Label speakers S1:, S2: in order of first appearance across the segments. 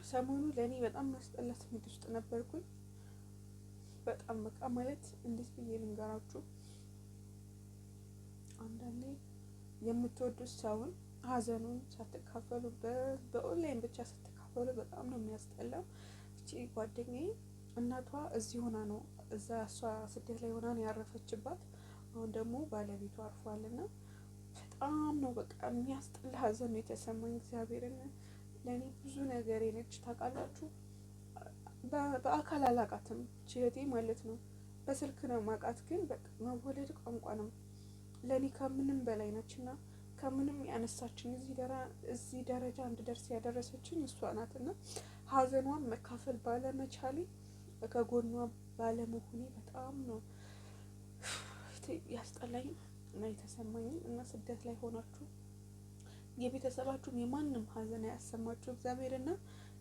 S1: ሰሞኑ ለእኔ በጣም የሚያስጠላ ስሜት ውስጥ ነበርኩኝ። በጣም በቃ ማለት እንዴት ብዬ ልንገራችሁ። አንዳንዴ የምትወዱት ሰውን ሀዘኑን ሳትካፈሉ በኦንላይን ብቻ ስትካፈሉ በጣም ነው የሚያስጠላው። እቺ ጓደኛዬ እናቷ እዚህ ሆና ነው እዛ እሷ ስደት ላይ ሆና ነው ያረፈችባት። አሁን ደግሞ ባለቤቷ አርፏልና በጣም ነው በቃ የሚያስጠላ ሀዘን ነው የተሰማኝ። እግዚአብሔርን ለእኔ ብዙ ነገር ነች ታውቃላችሁ። በአካል አላቃትም ችህቴ ማለት ነው። በስልክ ነው ማቃት፣ ግን በቃ መወለድ ቋንቋ ነው ለእኔ ከምንም በላይ ነች እና ከምንም ያነሳችን እዚህ ደረጃ እንድደርስ ያደረሰችን እሷ ናት። እና ሀዘኗን መካፈል ባለመቻሌ ከጎኗ ባለመሆኔ በጣም ነው ያስጠላኝ እና የተሰማኝ። እና ስደት ላይ ሆናችሁ የቤተሰባችሁም የማንም ሀዘን ያሰማችሁ እግዚአብሔርና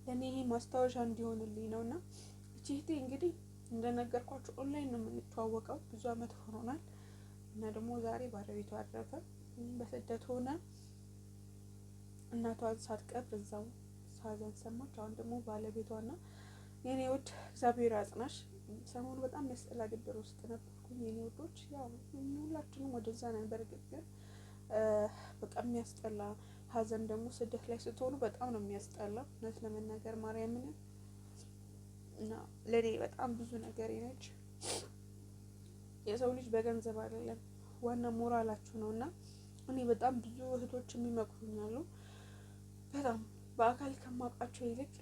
S1: ለእኔ ይሄ ማስታወሻ እንዲሆንልኝ ነው። እና እህቴ እንግዲህ እንደነገርኳችሁ ኦንላይን ነው የምንተዋወቀው፣ ብዙ አመት ሆኖናል። እና ደግሞ ዛሬ ባለቤቷ አረፈ፣ በስደት ሆነ። እናቷን ሳትቀብር እዛው ሀዘን ሰማች። አሁን ደግሞ ባለቤቷና የኔ ውድ እግዚአብሔር አጽናሽ። ሰሞኑ በጣም የሚያስጠላ ድብር ውስጥ ነበርኩኝ የኔ ውዶች። ያው ሁላችንም ወደዛ ነበር፣ ግን በቃ የሚያስጠላ ሀዘን ደግሞ ስደት ላይ ስትሆኑ በጣም ነው የሚያስጠላው እውነት ለመናገር ማርያምን። እና ለኔ በጣም ብዙ ነገር ነች። የሰው ልጅ በገንዘብ አይደለም ዋና ሞራላችሁ ነው። እና እኔ በጣም ብዙ እህቶች የሚመክሩኛሉ በጣም በአካል ከማውቃቸው ይልቅ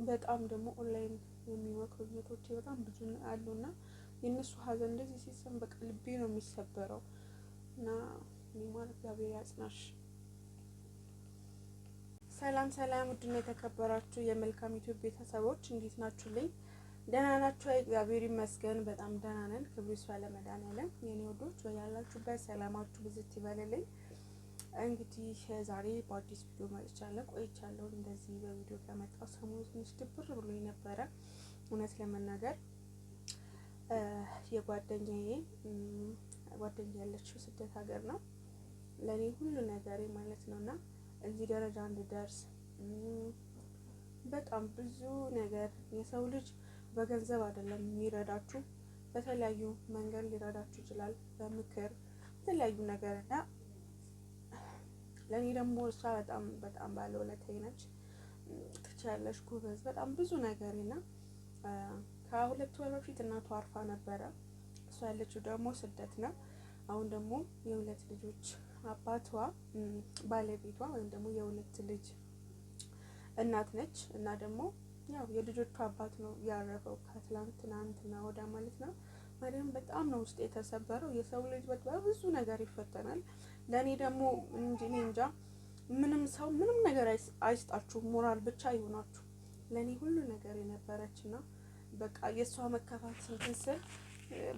S1: በጣም ደግሞ ኦንላይን የሚመክሩ እህቶቼ በጣም ብዙ አሉና የእነሱ ሀዘን እንደዚህ ሲሰማ በቃ ልቤ ነው የሚሰበረው። እና ኒማር እግዚአብሔር ያጽናሽ። ሰላም ሰላም፣ ውድና የተከበራችሁ የመልካም ዩቲዩብ ቤተሰቦች እንዴት ናችሁልኝ? ደህና ናችሁ? እግዚአብሔር ይመስገን በጣም ደህና ነን። ክብሩ ይስፋ ለመድኃኒዓለም። የኔ ወዶች በያላችሁበት ሰላማችሁ ብዝት ይበልልኝ። እንግዲህ ዛሬ በአዲስ ቪዲዮ መጥቻለሁ። ቆይቻለሁ እንደዚህ በቪዲዮ ከመጣሁ ሰሞኑን ትንሽ ድብር ብሎ ነበረ እውነት ለመናገር። የጓደኛዬ ያለችው ስደት ሀገር ነው ለኔ ሁሉ ነገሬ ማለት ነውና እዚህ ደረጃ እንድደርስ በጣም ብዙ ነገር የሰው ልጅ በገንዘብ አይደለም የሚረዳችሁ፣ በተለያዩ መንገድ ሊረዳችሁ ይችላል፣ በምክር የተለያዩ ነገር። እና ለኔ ደግሞ እሷ በጣም ባለውለታዬ ነች። ትችያለሽ ጎበዝ፣ በጣም ብዙ ነገር እና ከሁለት ወር በፊት እናቷ አርፋ ነበረ። እሷ ያለችው ደግሞ ስደት ነው። አሁን ደግሞ የሁለት ልጆች አባቷ ባለቤቷ ወይም ደግሞ የሁለት ልጅ እናት ነች። እና ደግሞ ያው የልጆቹ አባት ነው ያረፈው ከትላንትና ወዳ ማለት ነው። ማርያም በጣም ነው ውስጥ የተሰበረው። የሰው ልጅ በብዙ ነገር ይፈተናል። ለኔ ደግሞ እኔ እንጃ ምንም ሰው ምንም ነገር አይስጣችሁ፣ ሞራል ብቻ ይሆናችሁ። ለኔ ሁሉ ነገር የነበረችና በቃ የሷ መከፋት ስንትስል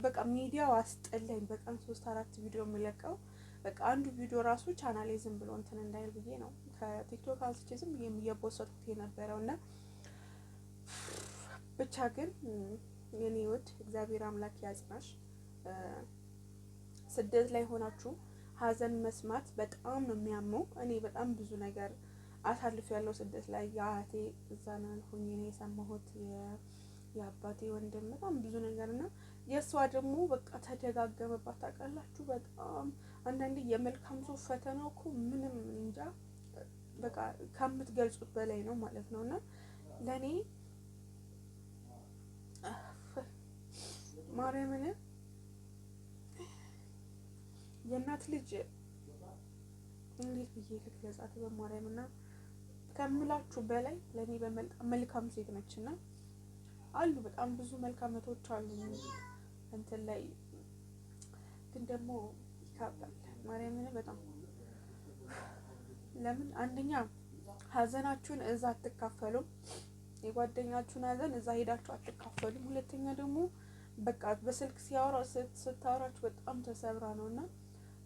S1: በቃ ሚዲያው አስጠላኝ። በቀን 3-4 ቪዲዮ የሚለቀው በቃ አንዱ ቪዲዮ ራሱ ቻናሌ ዝም ብሎ እንትን እንዳይል ብዬ ነው ከቲክቶክ አንስቼ ዝም ብዬ እየቦሰጥኩት የነበረውና ብቻ ግን የኔ ውድ እግዚአብሔር አምላክ ያጽናሽ። ስደት ላይ ሆናችሁ ሀዘን መስማት በጣም ነው የሚያመው። እኔ በጣም ብዙ ነገር አሳልፍ ያለው ስደት ላይ የአያቴ እዛ ነው ሆኜ ነው የሰማሁት፣ የአባቴ ወንድም በጣም ብዙ ነገር እና የእሷ ደግሞ በቃ ተደጋገመባት ታውቃላችሁ። በጣም አንዳንዴ የመልካም ሰው ፈተናው እኮ ምንም እንጃ በቃ ከምትገልጹት በላይ ነው ማለት ነው። እና ለኔ ማርያምን የእናት ልጅ እንዴት ብዬ ልግለጻት በማርያምና ከምላችሁ በላይ ለኔ መልካም ሴት ነችና አሉ በጣም ብዙ መልካም እህቶች አሉ እንትን ላይ፣ ግን ደግሞ ይካብዳል ማርያምን በጣም። ለምን አንደኛ ሀዘናችሁን እዛ አትካፈሉም፣ የጓደኛችሁን ሀዘን እዛ ሄዳችሁ አትካፈሉም። ሁለተኛ ደግሞ በቃ በስልክ ስታወራችሁ በጣም ተሰብራ ነውና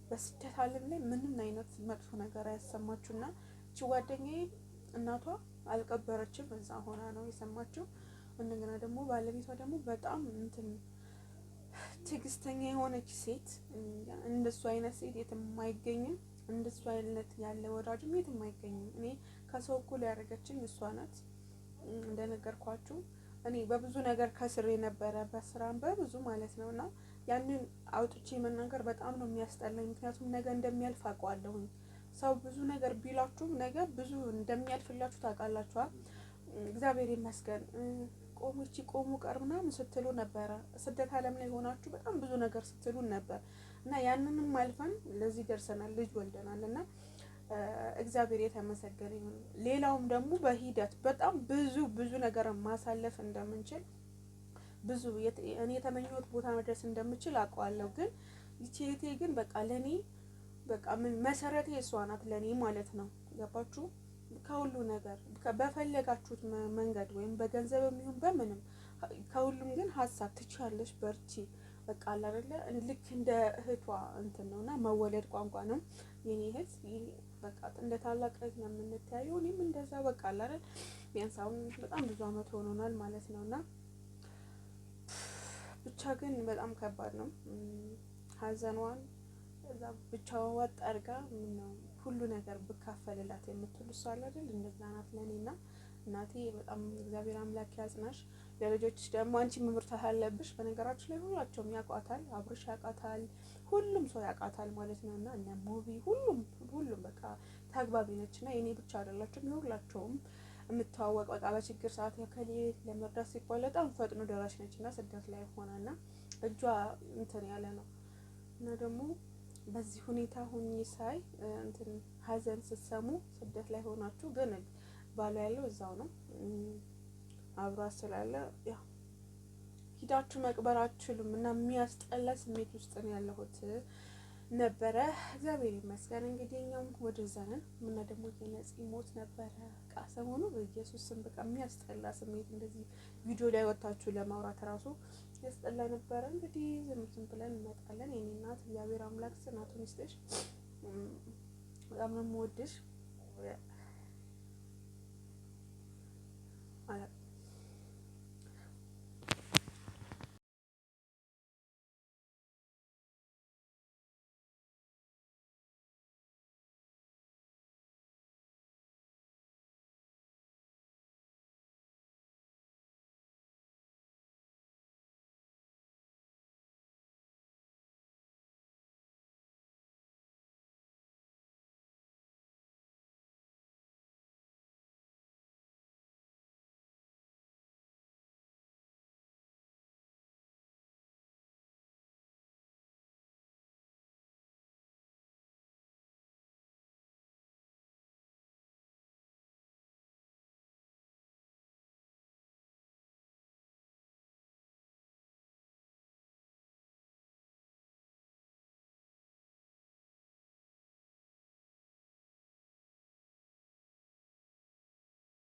S1: በስደት ዓለም ላይ ምንም አይነት መጥፎ ነገር አያሰማችሁና እቺ ጓደኛዬ እናቷ አልቀበረችም፣ እዛ ሆና ነው የሰማችው። እንደገና ደግሞ ባለቤቷ ደግሞ በጣም እንትን ትዕግስተኛ የሆነች ሴት፣ እንደሱ አይነት ሴት የትም አይገኝም። እንደሱ አይነት ያለ ወዳጅም የትም አይገኝም። እኔ ከሰው እኩል ያደረገችኝ እሷ ናት። እንደነገርኳችሁ እኔ በብዙ ነገር ከስሬ ነበረ፣ በስራም በብዙ ማለት ነው። እና ያንን አውጥቼ መናገር በጣም ነው የሚያስጠላኝ። ምክንያቱም ነገ እንደሚያልፍ አውቀዋለሁኝ። ሰው ብዙ ነገር ቢላችሁም ነገ ብዙ እንደሚያልፍላችሁ ታውቃላችኋል። እግዚአብሔር ይመስገን ቆሙ ቀር ምናምን ስትሉ ነበረ። ስደት ዓለም ላይ ሆናችሁ በጣም ብዙ ነገር ስትሉን ነበር እና ያንንም አልፈን ለዚህ ደርሰናል፣ ልጅ ወልደናል እና እግዚአብሔር የተመሰገነ ይሁን። ሌላውም ደግሞ በሂደት በጣም ብዙ ነገር ማሳለፍ እንደምንችል ብዙ እኔ የተመኘሁት ቦታ መድረስ እንደምችል አውቀዋለሁ። ግን ይቺ እህቴ ግን በቃ ለኔ በቃ መሰረቴ እሷ ናት ለኔ ማለት ነው። ገባችሁ? ከሁሉ ነገር በፈለጋችሁት መንገድ ወይም በገንዘብም ይሁን በምንም ከሁሉም ግን ሀሳብ ትችያለሽ፣ በርቺ በቃ አለ አይደለ? ልክ እንደ እህቷ እንትን ነውና መወለድ ቋንቋ ነው የኔ እህት። በቃ እንደ ታላቅ እህት ነው የምንተያየው። እኔም እንደዛ በቃ አለ አይደል? ቢያንስ አሁን በጣም ብዙ አመት ሆኖናል ማለት ነውና ብቻ ግን በጣም ከባድ ነው ሀዘኗን እዛ ብቻዋን ወጥ አድርጋ ነው ሁሉ ነገር ብካፈልላት የምትሉ እሷ አይደል? እንደዛ ናት ለኔና እናቴ በጣም እግዚአብሔር አምላክ ያጽናሽ። ለልጆችሽ ደግሞ አንቺ መምርታት አለብሽ። በነገራችን ላይ ሁላቸውም ያውቃታል፣ አብርሽ ያውቃታል፣ ሁሉም ሰው ያውቃታል ማለት ነውና እነ ሙቪ ሁሉም በቃ ተግባቢ ነችና የኔ ብቻ አይደላችሁም የሁላቸውም የምትዋወቅ በቃ በችግር ሰዓት ያከሌ ለመርዳት ሲባል በጣም ፈጥኖ ደራሽ ነችና ስደት ላይ ሆናና እጇ እንትን ያለ ነው እና ደግሞ በዚህ ሁኔታ ሆኜ ሳይ እንትን ሀዘን ስትሰሙ ስደት ላይ ሆናችሁ ግን ባሉ ያለው እዛው ነው አብሮ ስላለ ያው ሂዳችሁ መቅበር አትችሉም እና የሚያስጠላ ስሜት ውስጥ ነው ያለሁት ነበረ። እግዚአብሔር ይመስገን እንግዲህ እኛም ወደዛ ነን። እና ደግሞ የነፂ ሞት ነበረ ቃሰሞኑ በኢየሱስ ስም በቃ የሚያስጠላ ስሜት እንደዚህ ቪዲዮ ላይ ወጣችሁ ለማውራት ራሱ ያስጠላ ነበረ። እንግዲህ ዝም ብለን እንመጣለን። የኔ እናት እግዚአብሔር አምላክ ጽናቱን ይስጥሽ። በጣም ነው የምወድሽ።